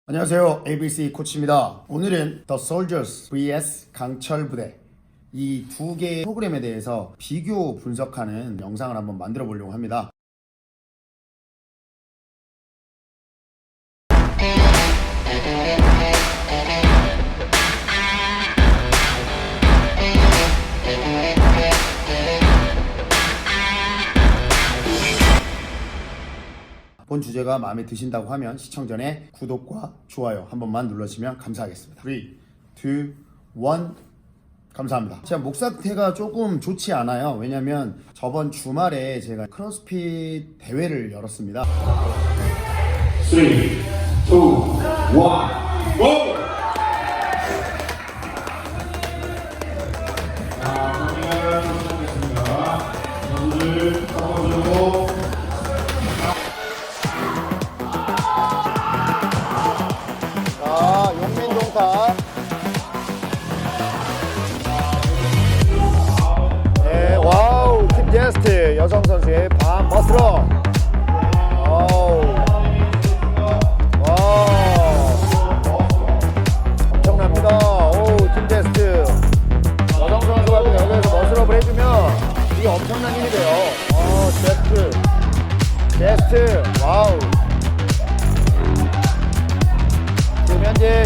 안녕하세요. ABC 코치입니다. 오늘은 The Soldiers vs 강철부대 이 두 개의 프로그램에 대해서 비교 분석하는 영상을 한번 만들어 보려고 합니다. 본 주제가 마음에 드신다고 하면 시청 전에 구독과 좋아요 한 번만 눌러주시면 감사하겠습니다. 3, 2, 1 감사합니다. 제가 목 상태가 조금 좋지 않아요. 왜냐면 저번 주말에 제가 크로스핏 대회를 열었습니다. 3, 2, 1, GO! 용민동타. 네, 와우, 팀 제스트 여성 선수의 밤 머스러. 와우, 엄청납니다. 오, 팀 제스트 여성 선수가 여기서 머스럽을 해주면 이게 엄청난 힘이 돼요. 제스트, 와우. 지금 현재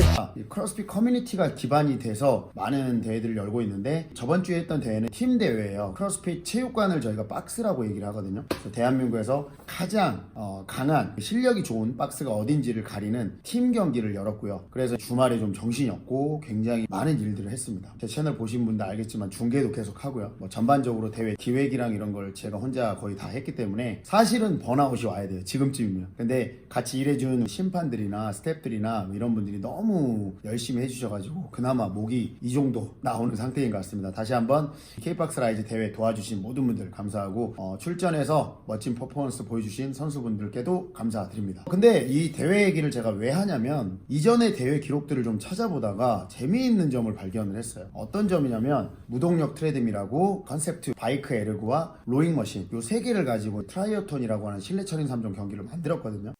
크로스핏 커뮤니티가 기반이 돼서 많은 대회들을 열고 있는데 저번 주에 했던 대회는 팀 대회예요. 크로스핏 체육관을 저희가 박스라고 얘기를 하거든요. 그래서 대한민국에서 가장 강한 실력이 좋은 박스가 어딘지를 가리는 팀 경기를 열었고요. 그래서 주말에 좀 정신이 없고 굉장히 많은 일들을 했습니다. 제 채널 보신 분들 알겠지만 중계도 계속 하고요. 전반적으로 대회 기획이랑 이런 걸 제가 혼자 거의 다 했기 때문에 사실은 번아웃이 와야 돼요. 지금쯤이면. 근데 같이 일해준 심판들이나 스태프들이나 이런 분들이 너무 열심히 해주셔가지고 그나마 목이 이 정도 나오는 상태인 것 같습니다. 다시 한번 K박스 라이즈 대회 도와주신 모든 분들 감사하고 출전해서 멋진 퍼포먼스 보여주신 선수분들께도 감사드립니다. 근데 이 대회 얘기를 제가 왜 하냐면 이전의 대회 기록들을 좀 찾아보다가 재미있는 점을 발견을 했어요. 어떤 점이냐면 무동력 트레드밀하고 컨셉트 바이크 에르그와 로잉 머신 이 세 개를 가지고 트라이어톤이라고 하는 실내 철인 3종 경기를 만들었거든요.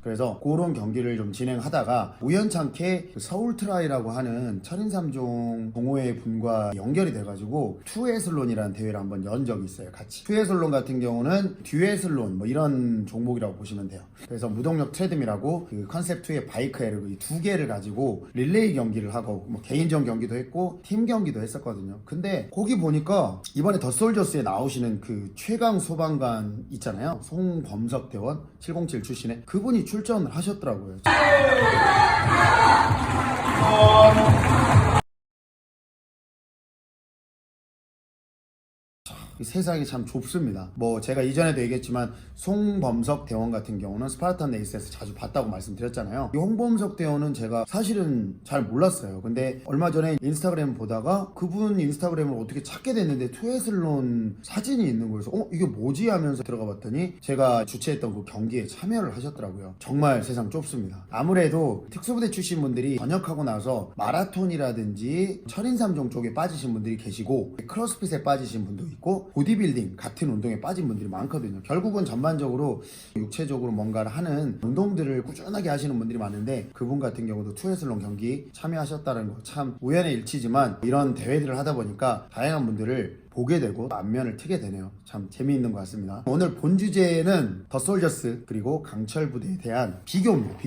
그래서 그런 경기를 좀 진행하다가 우연찮게 서울트라이라고 하는 철인 3종 동호회 분과 연결이 돼가지고 투애슬론이라는 대회를 한번 연 적이 있어요. 같이 투애슬론 같은 경우는 듀애슬론 이런 종목이라고 보시면 돼요. 그래서 무동력 트레드밀하고 그 컨셉2의 바이크 에르그 이 두 개를 가지고 릴레이 경기를 하고 개인전 경기도 했고 팀 경기도 했었거든요. 근데 거기 보니까 이번에 더 솔저스에 나오시는 그 최강 소방관 있잖아요. 송범석 대원 707 출신의 그분이 출전을 하셨더라고요. 세상이 참 좁습니다. 제가 이전에도 얘기했지만 송범석 대원 같은 경우는 스파르탄 레이스에서 자주 봤다고 말씀드렸잖아요. 이 홍범석 대원은 제가 사실은 잘 몰랐어요. 근데 얼마 전에 인스타그램 보다가 그분 인스타그램을 어떻게 찾게 됐는데 투애슬론 사진이 있는 거여서 이게 뭐지 하면서 들어가 봤더니 제가 주최했던 그 경기에 참여를 하셨더라고요. 정말 세상 좁습니다. 아무래도 특수부대 출신 분들이 전역하고 나서 마라톤이라든지 철인 3종 쪽에 빠지신 분들이 계시고 크로스핏에 빠지신 분도 있고 보디빌딩 같은 운동에 빠진 분들이 많거든요. 결국은 전반적으로 육체적으로 뭔가를 하는 운동들을 꾸준하게 하시는 분들이 많은데 그분 같은 경우도 투애슬론 경기 참여하셨다는 거 참 우연의 일치지만 이런 대회들을 하다 보니까 다양한 분들을 보게 되고 안면을 트게 되네요. 참 재미있는 것 같습니다. 오늘 본 주제는 더 솔저스 그리고 강철부대에 대한 비교입니다.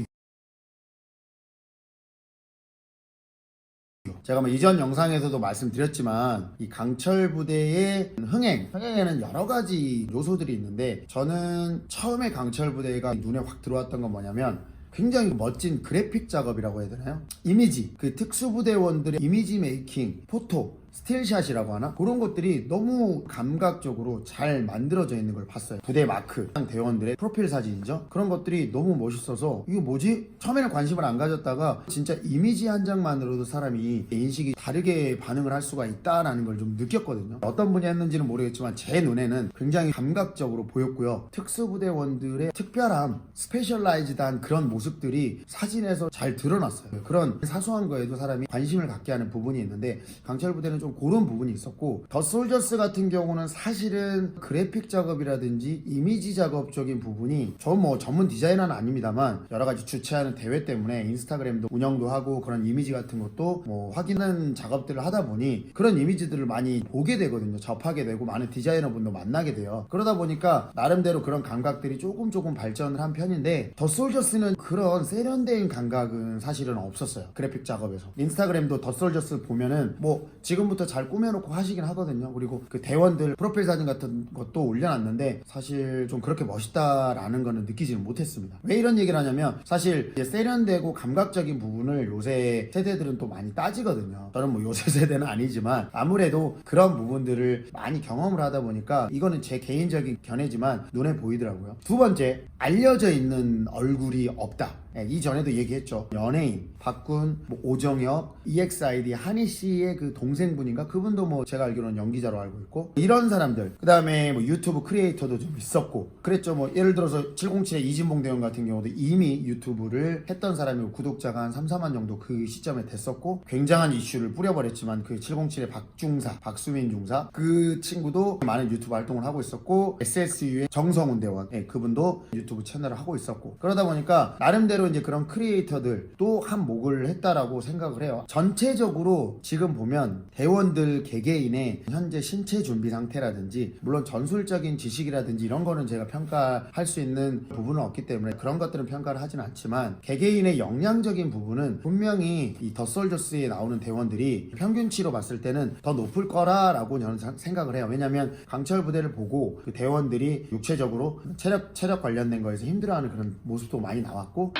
제가 이전 영상에서도 말씀드렸지만 이 강철부대의 흥행에는 여러 가지 요소들이 있는데 저는 처음에 강철부대가 눈에 확 들어왔던 건 뭐냐면 굉장히 멋진 그래픽 작업이라고 해야 되나요? 이미지, 그 특수부대원들의 이미지 메이킹, 포토 스틸샷이라고 하나? 그런 것들이 너무 감각적으로 잘 만들어져 있는 걸 봤어요. 부대 마크, 대원들의 프로필 사진이죠. 그런 것들이 너무 멋있어서 이거 뭐지? 처음에는 관심을 안 가졌다가 진짜 이미지 한 장만으로도 사람이 인식이 다르게 반응을 할 수가 있다라는 걸 좀 느꼈거든요. 어떤 분이 했는지는 모르겠지만 제 눈에는 굉장히 감각적으로 보였고요. 특수부대원들의 특별함, 스페셜라이즈드한 그런 모습들이 사진에서 잘 드러났어요. 그런 사소한 거에도 사람이 관심을 갖게 하는 부분이 있는데 강철부대는 좀 그런 부분이 있었고, 더 솔저스 같은 경우는 사실은 그래픽 작업이라든지 이미지 작업적인 부분이 저 뭐 전문 디자이너는 아닙니다만 여러 가지 주최하는 대회 때문에 인스타그램도 운영도 하고 그런 이미지 같은 것도 뭐 확인하는 작업들을 하다 보니 그런 이미지들을 많이 보게 되거든요. 접하게 되고 많은 디자이너분도 만나게 돼요. 그러다 보니까 나름대로 그런 감각들이 조금 발전을 한 편인데, 더 솔저스는 그런 세련된 감각은 사실은 없었어요. 그래픽 작업에서. 인스타그램도 더 솔저스 보면은 뭐 지금부터 잘 꾸며놓고 하시긴 하거든요. 그리고 그 대원들 프로필 사진 같은 것도 올려놨는데 사실 좀 그렇게 멋있다라는 거는 느끼지는 못했습니다. 왜 이런 얘기를 하냐면, 사실 이제 세련되고 감각적인 부분을 요새 세대들은 또 많이 따지거든요. 저는 뭐 요새 세대는 아니지만 아무래도 그런 부분들을 많이 경험을 하다 보니까 이거는 제 개인적인 견해지만 눈에 보이더라고요. 두 번째, 알려져 있는 얼굴이 없다. 이전에도 얘기했죠. 연예인, 박군, 뭐 오정혁, EXID 한희씨의 그 동생분인가? 그분도 뭐 제가 알기로는 연기자로 알고 있고, 이런 사람들. 그 다음에 뭐 유튜브 크리에이터도 좀 있었고 그랬죠. 뭐 예를 들어서 707의 이진봉 대원 같은 경우도 이미 유튜브를 했던 사람이고 구독자가 한 3, 4만 정도 그 시점에 됐었고, 굉장한 이슈를 뿌려버렸지만 그 707의 박중사, 박수민 중사, 그 친구도 많은 유튜브 활동을 하고 있었고, SSU의 정성훈 대원, 그분도 유튜브 채널을 하고 있었고, 그러다 보니까 나름대로 이제 그런 크리에이터들도 한 목을 했다라고 생각을 해요. 전체적으로 지금 보면 대원들 개개인의 현재 신체 준비 상태라든지, 물론 전술적인 지식이라든지 이런 거는 제가 평가할 수 있는 부분은 없기 때문에 그런 것들은 평가를 하진 않지만, 개개인의 역량적인 부분은 분명히 이 더 솔저스에 나오는 대원들이 평균치로 봤을 때는 더 높을 거라고 저는 생각을 해요. 왜냐면 강철 부대를 보고 그 대원들이 육체적으로 체력 관련된 거에서 힘들어하는 그런 모습도 많이 나왔고.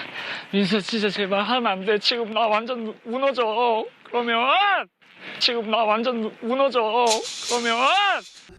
민서 진짜 제발 하면 안 돼. 지금 나 완전 무너져. 그러면 지금 나 완전 무너져. 그러면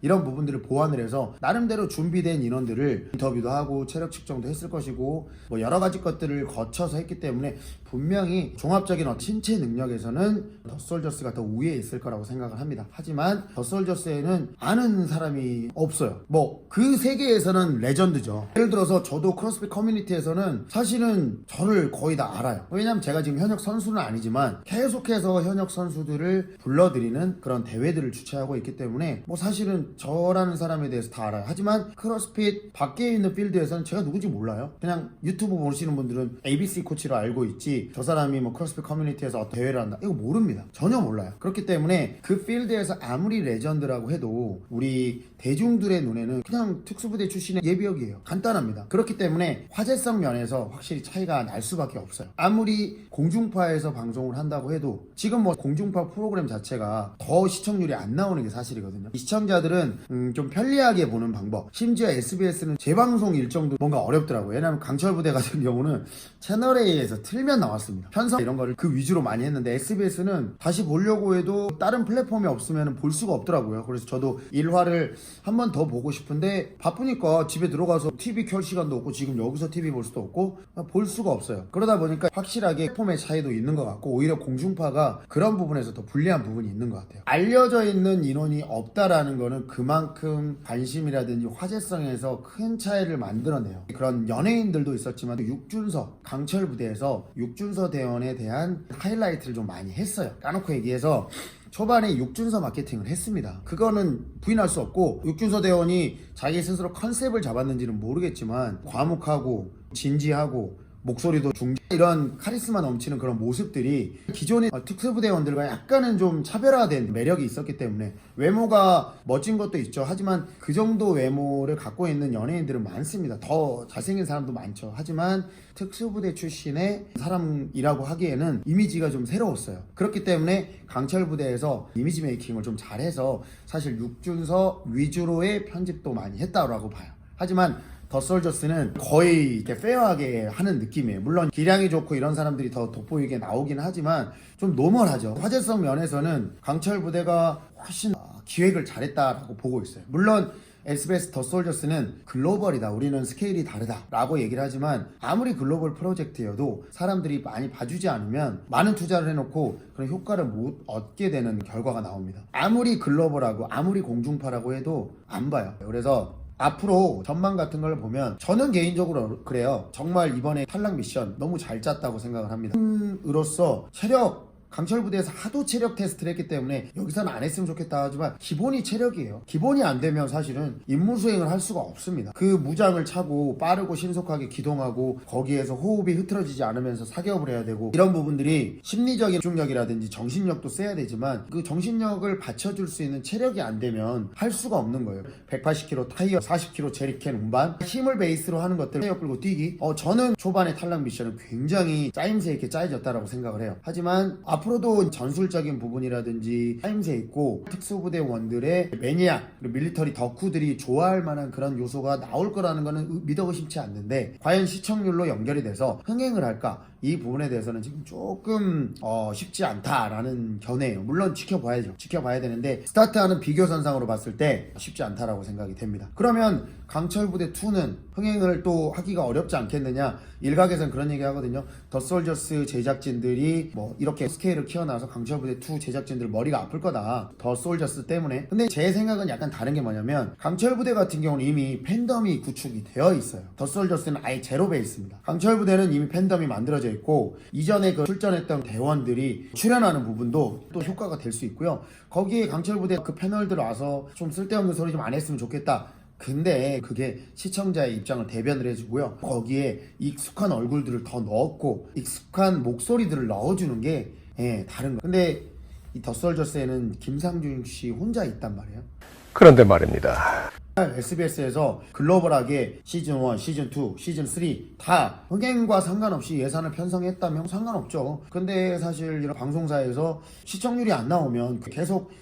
이런 부분들을 보완을 해서 나름대로 준비된 인원들을 인터뷰도 하고 체력 측정도 했을 것이고, 뭐 여러 가지 것들을 거쳐서 했기 때문에 분명히 종합적인 신체 능력에서는 더 솔저스가 더 우위에 있을 거라고 생각을 합니다. 하지만 더 솔저스에는 아는 사람이 없어요. 뭐 그 세계에서는 레전드죠. 예를 들어서 저도 크로스핏 커뮤니티에서는 사실은 저를 거의 다 알아요. 왜냐면 제가 지금 현역 선수는 아니지만 계속해서 현역 선수들을 불러들이는 그런 대회들을 주최하고 있기 때문에 뭐 사실은 저라는 사람에 대해서 다 알아요. 하지만 크로스핏 밖에 있는 필드에서는 제가 누군지 몰라요. 그냥 유튜브 보시는 분들은 ABC 코치로 알고 있지, 저 사람이 뭐 크로스핏 커뮤니티에서 어떤 대회를 한다, 이거 모릅니다. 전혀 몰라요. 그렇기 때문에 그 필드에서 아무리 레전드라고 해도 우리 대중들의 눈에는 그냥 특수부대 출신의 예비역이에요. 간단합니다. 그렇기 때문에 화제성 면에서 확실히 차이가 날 수밖에 없어요. 아무리 공중파에서 방송을 한다고 해도 지금 뭐 공중파 프로그램 자체가 더 시청률이 안 나오는 게 사실이거든요. 이 시청자들은 좀 편리하게 보는 방법, 심지어 SBS는 재방송 일정도 뭔가 어렵더라고요. 왜냐하면 강철부대 같은 경우는 채널A에서 틀면 나왔습니다. 편성 이런 거를 그 위주로 많이 했는데 SBS는 다시 보려고 해도 다른 플랫폼이 없으면 볼 수가 없더라고요. 그래서 저도 1화를 한 번 더 보고 싶은데 바쁘니까 집에 들어가서 TV 켤 시간도 없고 지금 여기서 TV 볼 수도 없고 볼 수가 없어요. 그러다 보니까 확실하게 플랫폼의 차이도 있는 것 같고, 오히려 공중파가 그런 부분에서 더 불리한 부분이 있는 것 같아요. 알려져 있는 인원이 없다라는 거는 그만큼 관심이라든지 화제성에서 큰 차이를 만들어내요. 그런 연예인들도 있었지만 육준서, 강철부대에서 육준서 대원에 대한 하이라이트를 좀 많이 했어요. 까놓고 얘기해서 초반에 육준서 마케팅을 했습니다. 그거는 부인할 수 없고, 육준서 대원이 자기 스스로 컨셉을 잡았는지는 모르겠지만 과묵하고 진지하고 목소리도 이런 카리스마 넘치는 그런 모습들이 기존의 특수부대원들과 약간은 좀 차별화된 매력이 있었기 때문에, 외모가 멋진 것도 있죠. 하지만 그 정도 외모를 갖고 있는 연예인들은 많습니다. 더 잘생긴 사람도 많죠. 하지만 특수부대 출신의 사람이라고 하기에는 이미지가 좀 새로웠어요. 그렇기 때문에 강철부대에서 이미지 메이킹을 좀 잘해서 사실 육준서 위주로의 편집도 많이 했다고 봐요. 하지만 더 솔저스는 거의 이렇게 페어하게 하는 느낌이에요. 물론 기량이 좋고 이런 사람들이 더 돋보이게 나오긴 하지만 좀 노멀하죠. 화제성 면에서는 강철 부대가 훨씬 기획을 잘했다라고 보고 있어요. 물론 SBS 더 솔저스는 글로벌이다, 우리는 스케일이 다르다 라고 얘기를 하지만 아무리 글로벌 프로젝트여도 사람들이 많이 봐주지 않으면 많은 투자를 해놓고 그런 효과를 못 얻게 되는 결과가 나옵니다. 아무리 글로벌하고 아무리 공중파라고 해도 안 봐요. 그래서 앞으로 전망 같은 걸 보면 저는 개인적으로 그래요. 정말 이번에 탈락 미션 너무 잘 짰다고 생각을 합니다. 팀으로서 체력, 강철 부대에서 하도 체력 테스트를 했기 때문에 여기서는 안 했으면 좋겠다 하지만 기본이 체력이에요. 기본이 안 되면 사실은 임무 수행을 할 수가 없습니다. 그 무장을 차고 빠르고 신속하게 기동하고 거기에서 호흡이 흐트러지지 않으면서 사격을 해야 되고 이런 부분들이 심리적인 집중력이라든지 정신력도 써야 되지만 그 정신력을 받쳐줄 수 있는 체력이 안 되면 할 수가 없는 거예요. 180kg 타이어, 40kg 제리캔 운반, 힘을 베이스로 하는 것들, 타이어 끌고 뛰기. 저는 초반에 탈락 미션은 굉장히 짜임새 있게 짜여졌다라고 생각을 해요. 하지만 앞으로도 전술적인 부분이라든지 타임새 있고 특수부대원들의 매니아 그리고 밀리터리 덕후들이 좋아할 만한 그런 요소가 나올 거라는 거는 믿어 의심치 않는데 과연 시청률로 연결이 돼서 흥행을 할까? 이 부분에 대해서는 지금 조금 쉽지 않다라는 견해예요. 물론 지켜봐야죠. 지켜봐야 되는데 스타트하는 비교선상으로 봤을 때 쉽지 않다라고 생각이 됩니다. 그러면 강철부대 2는 흥행을 또 하기가 어렵지 않겠느냐? 일각에서는 그런 얘기 하거든요. 더 솔저스 제작진들이 뭐 이렇게 스케일을 키워놔서 강철부대 2 제작진들 머리가 아플 거다. 더 솔저스 때문에. 근데 제 생각은 약간 다른 게 뭐냐면 강철부대 같은 경우는 이미 팬덤이 구축이 되어 있어요. 더 솔저스는 아예 제로 베이스입니다. 강철부대는 이미 팬덤이 만들어져 있고 이전에 그 출전했던 대원들이 출연하는 부분도 또 효과가 될 수 있고요. 거기에 강철부대 그 패널들 와서 좀 쓸데없는 소리 좀 안 했으면 좋겠다. 근데 그게 시청자의 입장을 대변을 해주고요. 거기에 익숙한 얼굴들을 더 넣었고 익숙한 목소리들을 넣어주는 게 다른 거예요. 근데 이 더 솔저스에는 김상중 씨 혼자 있단 말이에요. 그런데 말입니다. SBS에서 글로벌하게 시즌1, 시즌2, 시즌3 다 흥행과 상관없이 예산을 편성했다면 상관없죠. 근데 사실 이런 방송사에서 시청률이 안 나오면 계속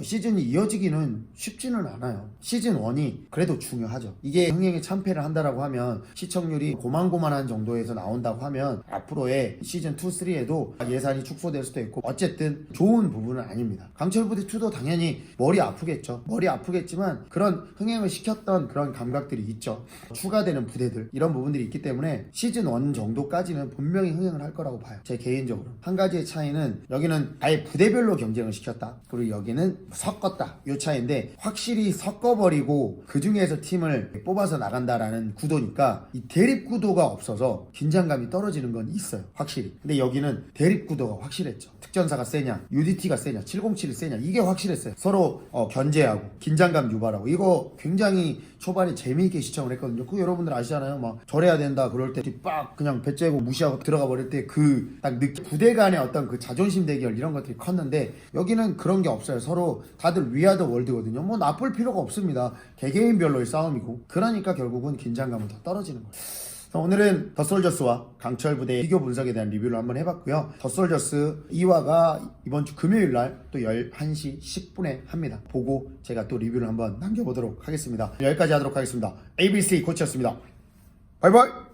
시즌이 이어지기는 쉽지는 않아요. 시즌1이 그래도 중요하죠. 이게 흥행에 참패를 한다라고 하면 시청률이 고만고만한 정도에서 나온다고 하면 앞으로의 시즌2, 3에도 예산이 축소될 수도 있고 어쨌든 좋은 부분은 아닙니다. 강철부대2도 당연히 머리 아프겠죠. 머리 아프겠지만 그런 흥행을 시켰던 그런 감각들이 있죠. 추가되는 부대들 이런 부분들이 있기 때문에 시즌1 정도까지는 분명히 흥행을 할 거라고 봐요. 제 개인적으로. 한 가지의 차이는 여기는 아예 부대별로 경쟁을 시켰다. 그리고 여기는 섞었다 이 차이인데 확실히 섞어버리고 그 중에서 팀을 뽑아서 나간다라는 구도니까 이 대립구도가 없어서 긴장감이 떨어지는 건 있어요. 확실히. 근데 여기는 대립구도가 확실했죠. 특전사가 세냐 UDT가 세냐 707이 세냐 이게 확실했어요. 서로 견제하고 긴장감 유발하고 이거 굉장히 초반에 재미있게 시청을 했거든요. 그거 여러분들 아시잖아요. 막 절해야 된다 그럴 때 빡 그냥 배 째고 무시하고 들어가 버릴 때 그 딱 느낌 부대 간의 어떤 그 자존심 대결 이런 것들이 컸는데 여기는 그런 게 없어요. 서로 다들 위아더 월드거든요. 뭐 나쁠 필요가 없습니다. 개개인별로의 싸움이고 그러니까 결국은 긴장감은 더 떨어지는 거예요. 오늘은 더 솔저스와 강철부대의 비교 분석에 대한 리뷰를 한번 해봤고요. 더 솔저스 2화가 이번 주 금요일날 또 11시 10분에 합니다. 보고 제가 또 리뷰를 한번 남겨보도록 하겠습니다. 여기까지 하도록 하겠습니다. ABC 코치였습니다. 바이바이.